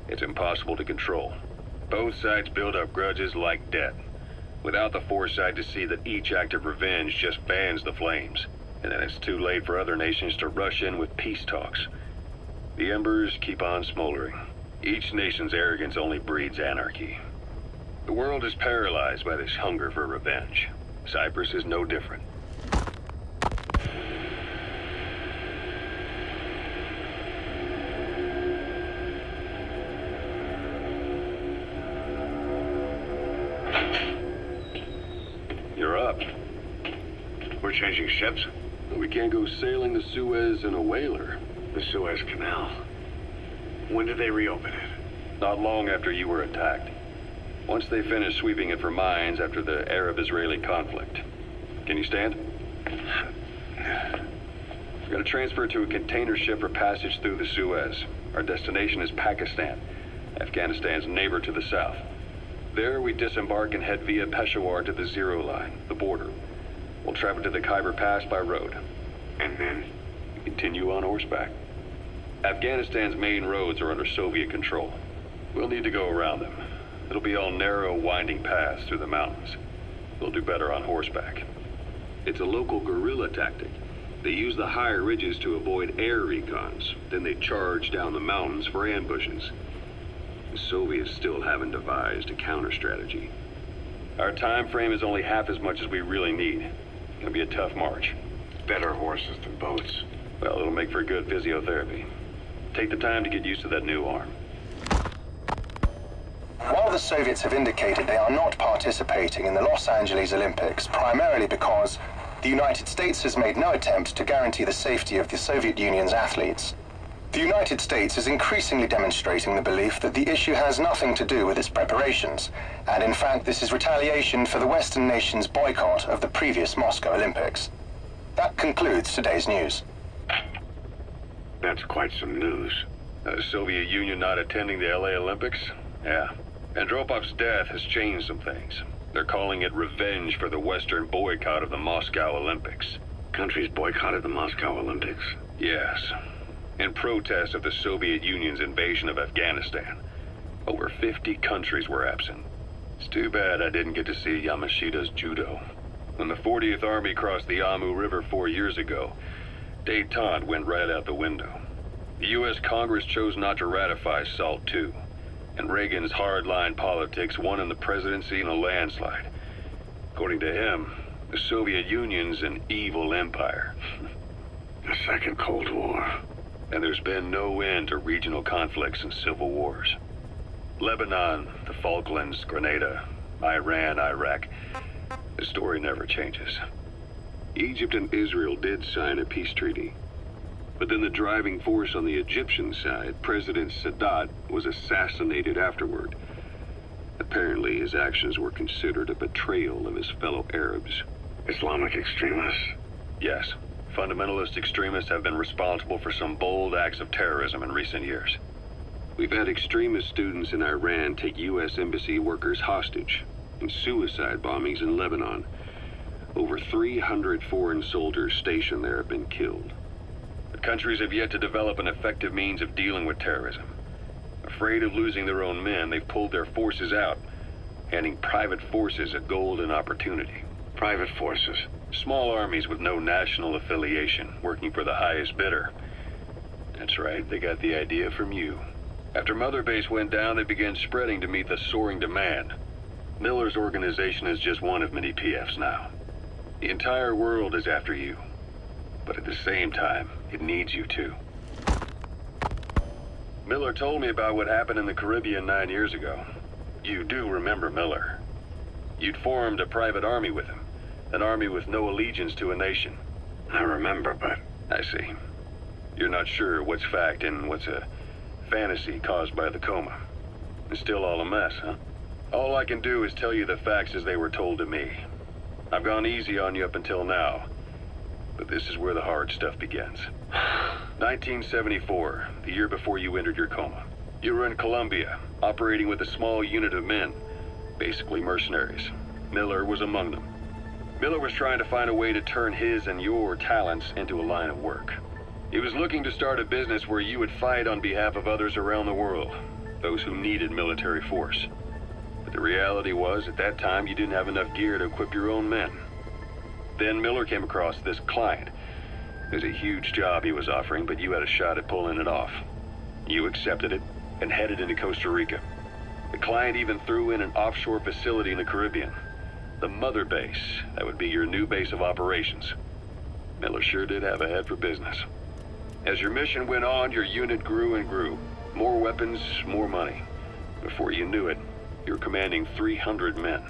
It's impossible to control. Both sides build up grudges like debt, without the foresight to see that each act of revenge just fans the flames. And then it's too late for other nations to rush in with peace talks. The embers keep on smoldering. Each nation's arrogance only breeds anarchy. The world is paralyzed by this hunger for revenge. Cyprus is no different. You're up. We're changing ships? We can't go sailing the Suez in a whaler. The Suez Canal. When did they reopen it? Not long after you were attacked. Once they finished sweeping it for mines after the Arab-Israeli conflict. Can you stand? We're going to transfer to a container ship for passage through the Suez. Our destination is Pakistan, Afghanistan's neighbor to the south. There we disembark and head via Peshawar to the Zero Line, the border. We'll travel to the Khyber Pass by road. And then? We continue on horseback. Afghanistan's main roads are under Soviet control. We'll need to go around them. It'll be all narrow, winding paths through the mountains. We'll do better on horseback. It's a local guerrilla tactic. They use the higher ridges to avoid air recons. Then they charge down the mountains for ambushes. The Soviets still haven't devised a counter-strategy. Our time frame is only half as much as we really need. It's gonna be a tough march. Better horses than boats. Well, it'll make for good physiotherapy. Take the time to get used to that new arm. While the Soviets have indicated they are not participating in the Los Angeles Olympics, primarily because the United States has made no attempt to guarantee the safety of the Soviet Union's athletes, the United States is increasingly demonstrating the belief that the issue has nothing to do with its preparations, and in fact this is retaliation for the Western nations' boycott of the previous Moscow Olympics. That concludes today's news. That's quite some news. The Soviet Union not attending the LA Olympics? Yeah. Andropov's death has changed some things. They're calling it revenge for the Western boycott of the Moscow Olympics. Countries boycotted the Moscow Olympics? Yes. In protest of the Soviet Union's invasion of Afghanistan. Over 50 countries were absent. It's too bad I didn't get to see Yamashita's judo. When the 40th Army crossed the Amu River 4 years ago, détente went right out the window. The U.S. Congress chose not to ratify SALT II, and Reagan's hardline politics won in the presidency in a landslide. According to him, the Soviet Union's an evil empire. The Second Cold War. And there's been no end to regional conflicts and civil wars. Lebanon, the Falklands, Grenada, Iran, Iraq. The story never changes. Egypt and Israel did sign a peace treaty. But then the driving force on the Egyptian side, President Sadat, was assassinated afterward. Apparently his actions were considered a betrayal of his fellow Arabs. Islamic extremists? Yes. Fundamentalist extremists have been responsible for some bold acts of terrorism in recent years. We've had extremist students in Iran take U.S. embassy workers hostage, and suicide bombings in Lebanon. Over 300 foreign soldiers stationed there have been killed. But countries have yet to develop an effective means of dealing with terrorism. Afraid of losing their own men, they've pulled their forces out, handing private forces a golden opportunity. Private forces? Small armies with no national affiliation, working for the highest bidder. That's right, they got the idea from you. After Mother Base went down, they began spreading to meet the soaring demand. Miller's organization is just one of many PFs now. The entire world is after you. But at the same time, it needs you too. Miller told me about what happened in the Caribbean 9 years ago. You do remember Miller. You'd formed a private army with him. An army with no allegiance to a nation. I remember, but... I see. You're not sure what's fact and what's a fantasy caused by the coma. It's still all a mess, huh? All I can do is tell you the facts as they were told to me. I've gone easy on you up until now, but this is where the hard stuff begins. 1974, the year before you entered your coma. You were in Colombia, operating with a small unit of men, basically mercenaries. Miller was among them. Miller was trying to find a way to turn his and your talents into a line of work. He was looking to start a business where you would fight on behalf of others around the world. those who needed military force. But the reality was, at that time, you didn't have enough gear to equip your own men. Then Miller came across this client. It was a huge job he was offering, but you had a shot at pulling it off. You accepted it and headed into Costa Rica. The client even threw in an offshore facility in the Caribbean. The Mother Base, that would be your new base of operations. Miller sure did have a head for business. As your mission went on, your unit grew and grew. More weapons, more money. Before you knew it, you were commanding 300 men.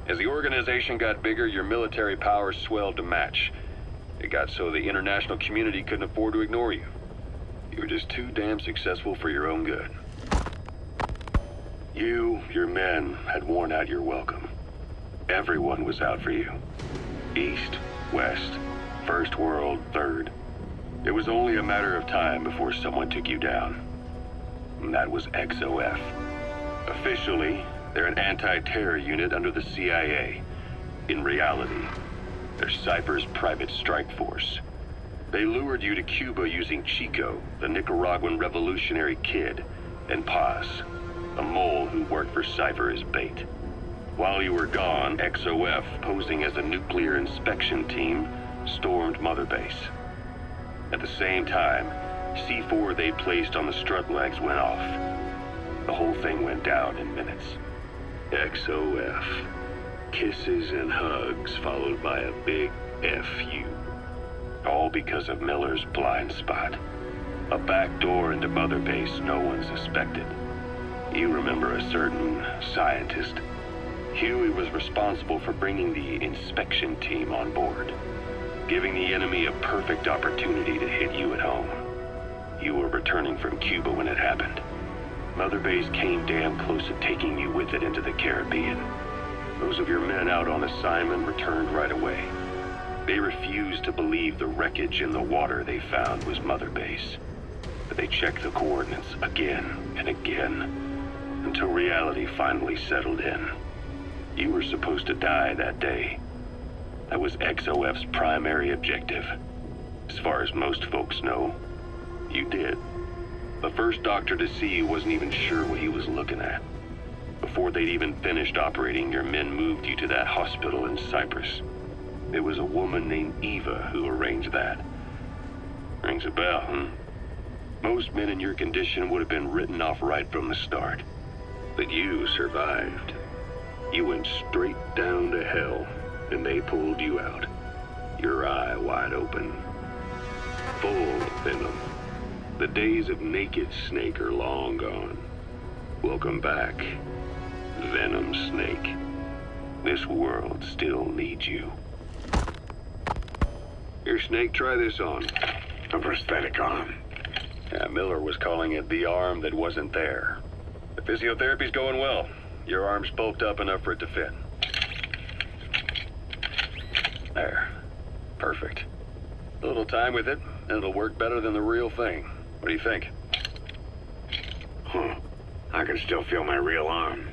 As the organization got bigger, your military powers swelled to match. It got so the international community couldn't afford to ignore you. You were just too damn successful for your own good. You, your men, had worn out your welcome. Everyone was out for you. East, West, First World, Third. It was only a matter of time before someone took you down. And that was XOF. Officially, they're an anti-terror unit under the CIA. In reality, they're Cypher's private strike force. They lured you to Cuba using Chico, the Nicaraguan revolutionary kid, and Paz, a mole who worked for Cypher as bait. While you were gone, XOF, posing as a nuclear inspection team, stormed Mother Base. At the same time, C4 they'd placed on the strut legs went off. The whole thing went down in minutes. XOF. Kisses and hugs followed by a big FU. All because of Miller's blind spot. A back door into Mother Base no one suspected. You remember a certain scientist. Huey was responsible for bringing the inspection team on board, giving the enemy a perfect opportunity to hit you at home. You were returning from Cuba when it happened. Mother Base came damn close to taking you with it into the Caribbean. Those of your men out on assignment returned right away. They refused to believe the wreckage in the water they found was Mother Base. But they checked the coordinates again and again, until reality finally settled in. You were supposed to die that day. That was XOF's primary objective. As far as most folks know, you did. The first doctor to see you wasn't even sure what he was looking at. Before they'd even finished operating, your men moved you to that hospital in Cyprus. It was a woman named Eva who arranged that. Rings a bell, huh? Most men in your condition would have been written off right from the start. But you survived. You went straight down to hell, and they pulled you out. Your eye wide open. Full venom. The days of Naked Snake are long gone. Welcome back, Venom Snake. This world still needs you. Here, Snake, try this on. A prosthetic arm. Yeah, Miller was calling it the arm that wasn't there. The physiotherapy's going well. Your arm's bulked up enough for it to fit. There. Perfect. A little time with it, and it'll work better than the real thing. What do you think? Huh. I can still feel my real arm.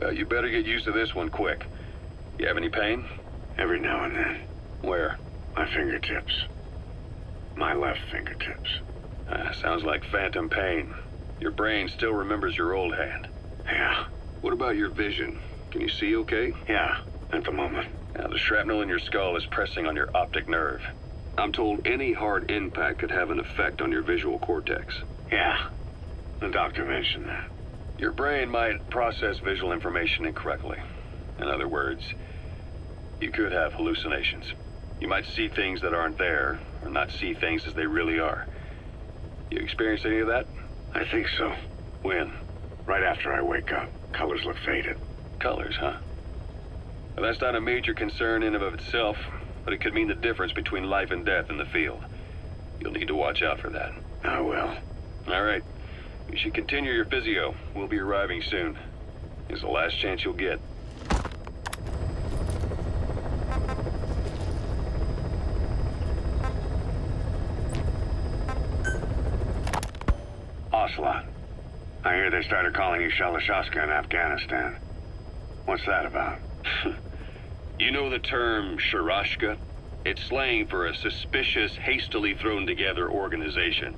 Well, you better get used to this one quick. You have any pain? Every now and then. Where? My fingertips. My left fingertips. Sounds like phantom pain. Your brain still remembers your old hand. Yeah. What about your vision? Can you see okay? Yeah, at the moment. Now, the shrapnel in your skull is pressing on your optic nerve. I'm told any hard impact could have an effect on your visual cortex. Yeah. The doctor mentioned that. Your brain might process visual information incorrectly. In other words, you could have hallucinations. You might see things that aren't there, or not see things as they really are. You experienced any of that? I think so. When? Right after I wake up. Colors look faded. Colors, huh? Well, that's not a major concern in and of itself, but it could mean the difference between life and death in the field. You'll need to watch out for that. I will. All right. You should continue your physio. We'll be arriving soon. It's the last chance you'll get. Ocelot. I hear they started calling you Shalashaska in Afghanistan. What's that about? You know the term Sharashka? It's slang for a suspicious, hastily thrown together organization.